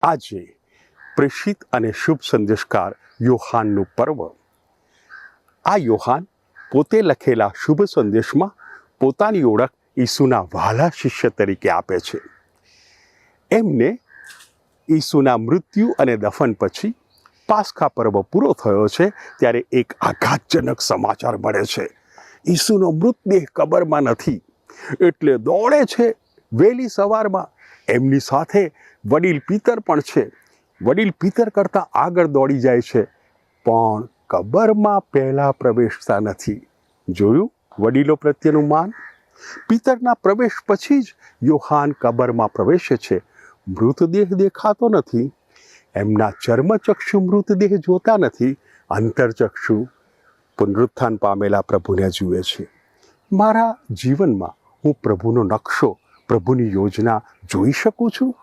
આજે પ્રેષિત અને શુભ સંદેશકાર યોહાનનું પર્વ. આ યોહાન પોતે લખેલા શુભ સંદેશમાં પોતાની ઓળખ ઈસુના વહાલા શિષ્ય તરીકે આપે છે. એમને ઈસુના મૃત્યુ અને દફન પછી પાસ્કા પર્વ પૂરો થયો છે ત્યારે એક આઘાતજનક સમાચાર મળે છે. ઈસુનો મૃતદેહ કબરમાં નથી એટલે દોડે છે. વહેલી સવારમાં એમની સાથે વડીલ પિતર પણ છે. વડીલ પિતર કરતાં આગળ દોડી જાય છે, પણ કબરમાં પહેલાં પ્રવેશતા નથી. જોયું વડીલો પ્રત્યેનું માન? પિતરના પ્રવેશ પછી જ યોહાન કબરમાં પ્રવેશે છે. મૃતદેહ દેખાતો નથી. એમના ચર્મચક્ષુ મૃતદેહ જોતા નથી. અંતરચક્ષુ પુનરુત્થાન પામેલા પ્રભુને જુએ છે. મારા જીવનમાં હું પ્રભુનો નકશો, પ્રભુની યોજના જોઈ શકું છું.